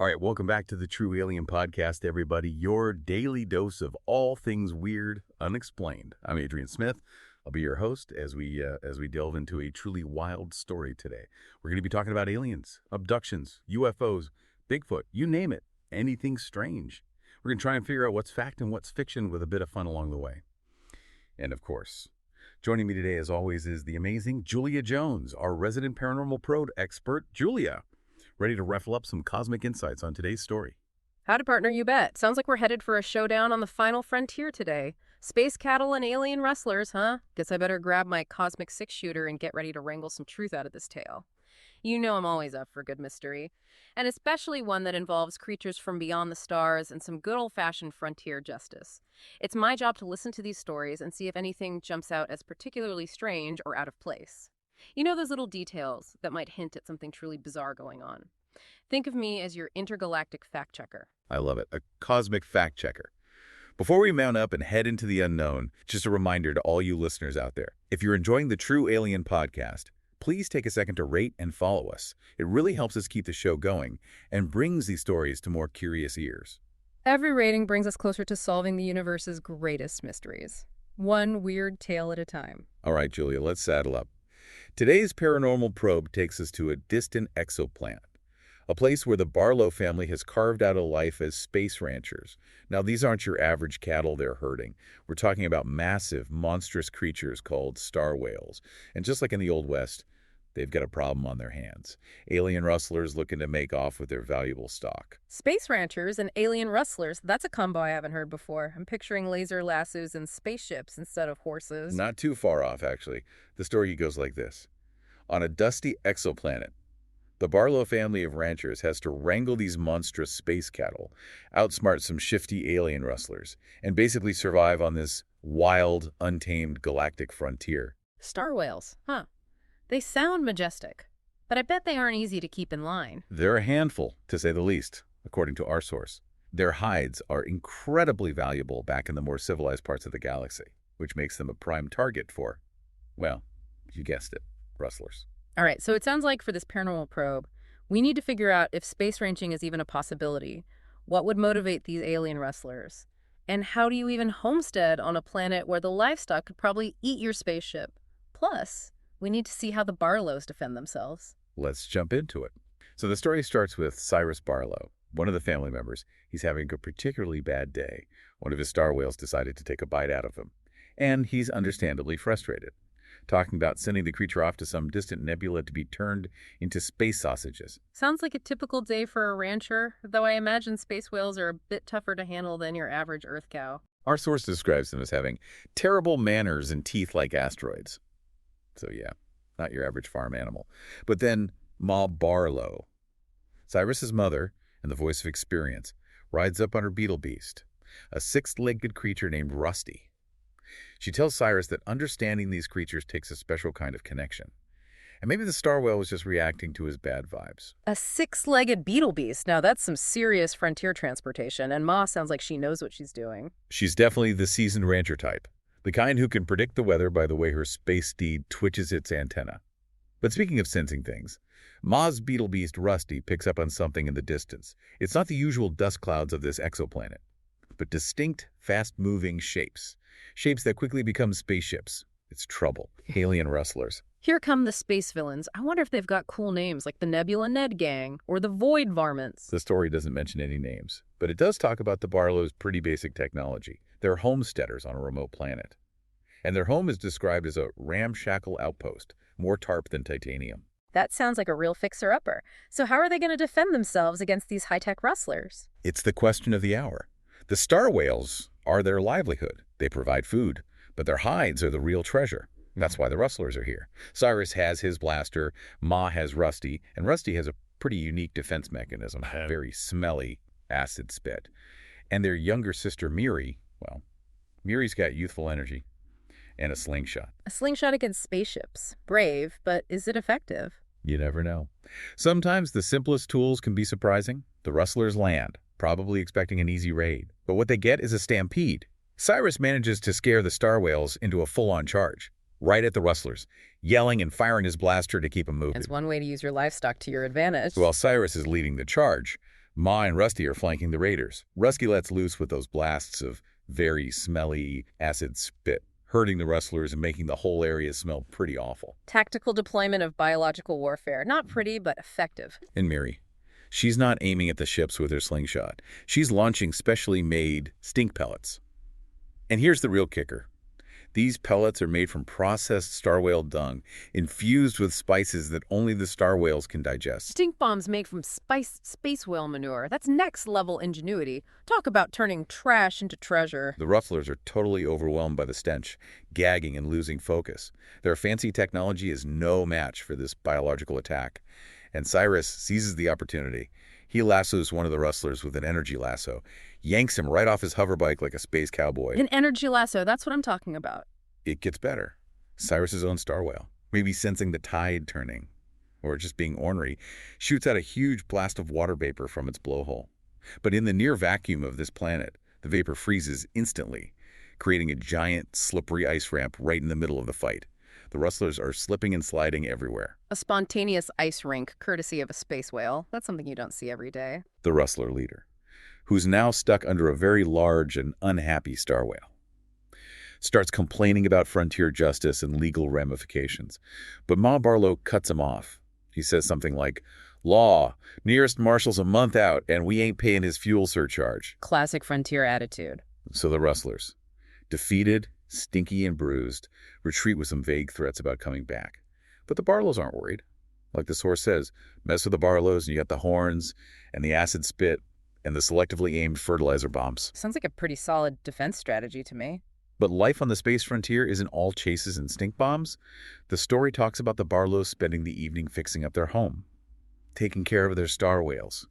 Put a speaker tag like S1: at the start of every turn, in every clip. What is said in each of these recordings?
S1: All right, welcome back to the True Alien Podcast, everybody. Your daily dose of all things weird, unexplained. I'm Adrian Smith. I'll be your host as we delve into a truly wild story today. We're going to be talking about aliens, abductions, UFOs, Bigfoot, you name it, anything strange. We're going to try and figure out what's fact and what's fiction with a bit of fun along the way. And of course, joining me today, as always, is the amazing Julia Jones, our resident paranormal pro expert. Julia, ready to ruffle up some cosmic insights on today's story.
S2: Howdy, partner, you bet. Sounds like we're headed for a showdown on the final frontier today. Space cattle and alien rustlers, huh? Guess I better grab my cosmic six-shooter and get ready to wrangle some truth out of this tale. You know I'm always up for good mystery, and especially one that involves creatures from beyond the stars and some good old-fashioned frontier justice. It's my job to listen to these stories and see if anything jumps out as particularly strange or out of place. You know those little details that might hint at something truly bizarre going on. Think of me as your intergalactic fact-checker.
S1: I love it. A cosmic fact-checker. Before we mount up and head into the unknown, just a reminder to all you listeners out there. If you're enjoying the True Alien Podcast, please take a second to rate and follow us. It really helps us keep the show going and brings these stories to more curious ears.
S2: Every rating brings us closer to solving the universe's greatest mysteries. One weird tale at a time.
S1: All right, Julia, let's saddle up. Today's paranormal probe takes us to a distant exoplanet, a place where the Barlow family has carved out a life as space ranchers. Now, these aren't your average cattle they're herding. We're talking about massive, monstrous creatures called star whales. And just like in the Old West, they've got a problem on their hands. Alien rustlers looking to make off with their valuable stock.
S2: Space ranchers and alien rustlers, that's a combo I haven't heard before. I'm picturing laser lassos and spaceships instead of horses.
S1: Not too far off, actually. The story goes like this. On a dusty exoplanet, the Barlow family of ranchers has to wrangle these monstrous space cattle, outsmart some shifty alien rustlers, and basically survive on this wild, untamed galactic frontier.
S2: Star whales, huh? They sound majestic, but I bet they aren't easy to keep in line.
S1: They're a handful, to say the least, according to our source. Their hides are incredibly valuable back in the more civilized parts of the galaxy, which makes them a prime target for, well, you guessed it, rustlers.
S2: All right, so it sounds like for this paranormal probe, we need to figure out if space ranching is even a possibility. What would motivate these alien rustlers? And how do you even homestead on a planet where the livestock could probably eat your spaceship? Plus, we need to see how the Barlows defend themselves.
S1: Let's jump into it. So the story starts with Cyrus Barlow, one of the family members. He's having a particularly bad day. One of his star whales decided to take a bite out of him, and he's understandably frustrated, talking about sending the creature off to some distant nebula to be turned into space sausages.
S2: Sounds like a typical day for a rancher, though I imagine space whales are a bit tougher to handle than your average Earth cow.
S1: Our source describes them as having terrible manners and teeth like asteroids. So yeah, not your average farm animal. But then Ma Barlow, Cyrus's mother and the voice of experience, rides up on her beetle beast, a six-legged creature named Rusty. She tells Cyrus that understanding these creatures takes a special kind of connection. And maybe the star whale was just reacting to his bad vibes.
S2: A six-legged beetle beast. Now that's some serious frontier transportation, and Ma sounds like she knows what she's doing.
S1: She's definitely the seasoned rancher type, the kind who can predict the weather by the way her space steed twitches its antenna. But speaking of sensing things, Ma's beetle beast Rusty picks up on something in the distance. It's not the usual dust clouds of this exoplanet, but distinct, fast-moving shapes. Shapes that quickly become spaceships. It's trouble. Alien rustlers.
S2: Here come the space villains. I wonder if they've got cool names like the Nebula Ned Gang or the Void Varmints.
S1: The story doesn't mention any names, but it does talk about the Barlows' pretty basic technology. They're homesteaders on a remote planet. And their home is described as a ramshackle outpost, more tarp than titanium.
S2: That sounds like a real fixer-upper. So how are they going to defend themselves against these high-tech rustlers?
S1: It's the question of the hour. The star whales are their livelihood. They provide food, but their hides are the real treasure. That's why the rustlers are here. Cyrus has his blaster, Ma has Rusty, and Rusty has a pretty unique defense mechanism, very smelly acid spit. And their younger sister, Miri, well, Miri's got youthful energy and a slingshot.
S2: A slingshot against spaceships. Brave, but is it effective?
S1: You never know. Sometimes the simplest tools can be surprising. The rustlers land, probably expecting an easy raid. But what they get is a stampede. Cyrus manages to scare the star whales into a full-on charge, right at the rustlers, yelling and firing his blaster to keep them moving.
S2: It's one way to use your livestock to your advantage.
S1: While Cyrus is leading the charge, Ma and Rusty are flanking the raiders. Rusty lets loose with those blasts of very smelly acid spit, hurting the rustlers and making the whole area smell pretty awful.
S2: Tactical deployment of biological warfare. Not pretty, but effective.
S1: And Mary, she's not aiming at the ships with her slingshot. She's launching specially made stink pellets. And here's the real kicker. These pellets are made from processed star whale dung, infused with spices that only the star whales can digest.
S2: Stink bombs made from spiced space whale manure. That's next-level ingenuity. Talk about turning trash into treasure.
S1: The rustlers are totally overwhelmed by the stench, gagging and losing focus. Their fancy technology is no match for this biological attack. And Cyrus seizes the opportunity. He lassos one of the rustlers with an energy lasso, yanks him right off his hoverbike like a space cowboy.
S2: An energy lasso, that's what I'm talking about.
S1: It gets better. Cyrus's own star whale, maybe sensing the tide turning, or just being ornery, shoots out a huge blast of water vapor from its blowhole. But in the near vacuum of this planet, the vapor freezes instantly, creating a giant, slippery ice ramp right in the middle of the fight. The rustlers are slipping and sliding everywhere.
S2: A spontaneous ice rink, courtesy of a space whale. That's something you don't see every day.
S1: The rustler leader, who's now stuck under a very large and unhappy star whale, starts complaining about frontier justice and legal ramifications. But Ma Barlow cuts him off. He says something like, "Law, nearest marshal's a month out, and we ain't paying his fuel surcharge."
S2: Classic frontier attitude.
S1: So the rustlers, defeated, stinky and bruised, retreat with some vague threats about coming back. But the Barlows aren't worried. Like the source says, mess with the Barlows and you got the horns and the acid spit and the selectively aimed fertilizer bombs.
S2: Sounds like a pretty solid defense strategy to me.
S1: But life on the space frontier isn't all chases and stink bombs. The story talks about the Barlows spending the evening fixing up their home, taking care of their star whales.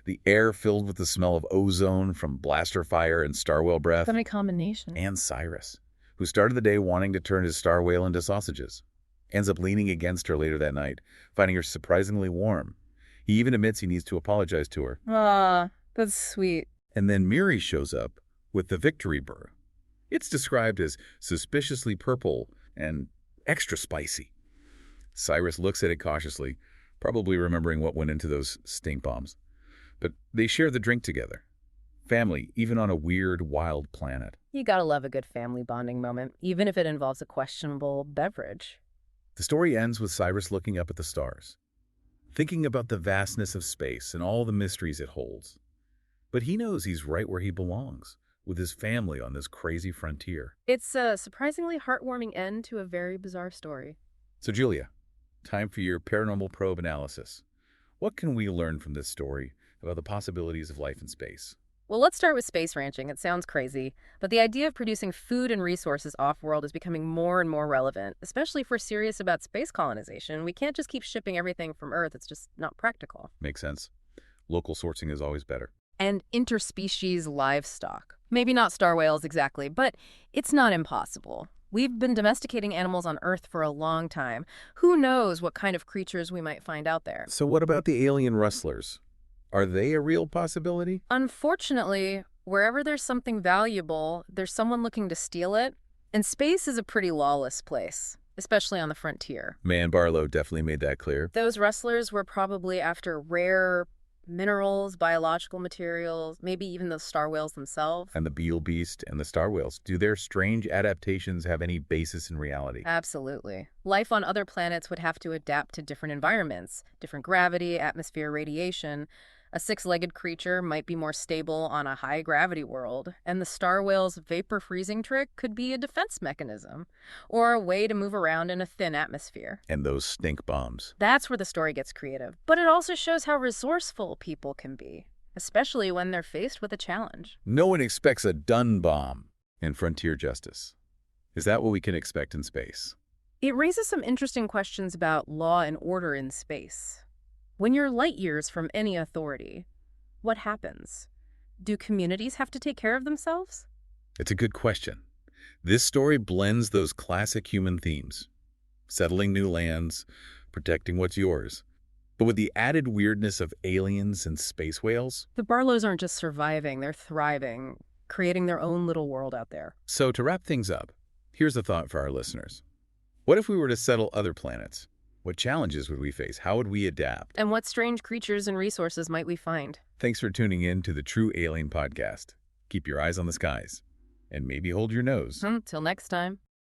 S1: The air filled with the smell of ozone from blaster fire and star whale breath.
S2: Funny combination.
S1: And Cyrus, who started the day wanting to turn his star whale into sausages, ends up leaning against her later that night, finding her surprisingly warm. He even admits he needs to apologize to her.
S2: Ah, that's sweet.
S1: And then Miri shows up with the victory burr. It's described as suspiciously purple and extra spicy. Cyrus looks at it cautiously, probably remembering what went into those stink bombs. But they share the drink together. Family, even on a weird, wild planet.
S2: You gotta love a good family bonding moment, even if it involves a questionable beverage.
S1: The story ends with Cyrus looking up at the stars, thinking about the vastness of space and all the mysteries it holds. But he knows he's right where he belongs, with his family on this crazy frontier.
S2: It's a surprisingly heartwarming end to a very bizarre story.
S1: So Julia, time for your paranormal probe analysis. What can we learn from this story about the possibilities of life in space?
S2: Well, let's start with space ranching. It sounds crazy, but the idea of producing food and resources off-world is becoming more and more relevant, especially if we're serious about space colonization. We can't just keep shipping everything from Earth. It's just not practical.
S1: Makes sense. Local sourcing is always better.
S2: And interspecies livestock. Maybe not star whales exactly, but it's not impossible. We've been domesticating animals on Earth for a long time. Who knows what kind of creatures we might find out there?
S1: So what about the alien rustlers? Are they a real possibility?
S2: Unfortunately, wherever there's something valuable, there's someone looking to steal it. And space is a pretty lawless place, especially on the frontier.
S1: Man, Barlow definitely made that clear.
S2: Those rustlers were probably after rare minerals, biological materials, maybe even the star whales themselves.
S1: And the beetle beast and the star whales. Do their strange adaptations have any basis in reality?
S2: Absolutely. Life on other planets would have to adapt to different environments, different gravity, atmosphere, radiation. A six-legged creature might be more stable on a high-gravity world, and the star whale's vapor freezing trick could be a defense mechanism, or a way to move around in a thin atmosphere.
S1: And those stink bombs.
S2: That's where the story gets creative, but it also shows how resourceful people can be, especially when they're faced with a challenge.
S1: No one expects a done bomb in frontier justice. Is that what we can expect in space?
S2: It raises some interesting questions about law and order in space. When you're light years from any authority, what happens? Do communities have to take care of themselves?
S1: It's a good question. This story blends those classic human themes. Settling new lands, protecting what's yours. But with the added weirdness of aliens and space whales.
S2: The Barlows aren't just surviving, they're thriving, creating their own little world out there.
S1: So to wrap things up, here's a thought for our listeners. What if we were to settle other planets? What challenges would we face? How would we adapt?
S2: And what strange creatures and resources might we find?
S1: Thanks for tuning in to the True Alien Podcast. Keep your eyes on the skies, and maybe hold your nose.
S2: Till next time.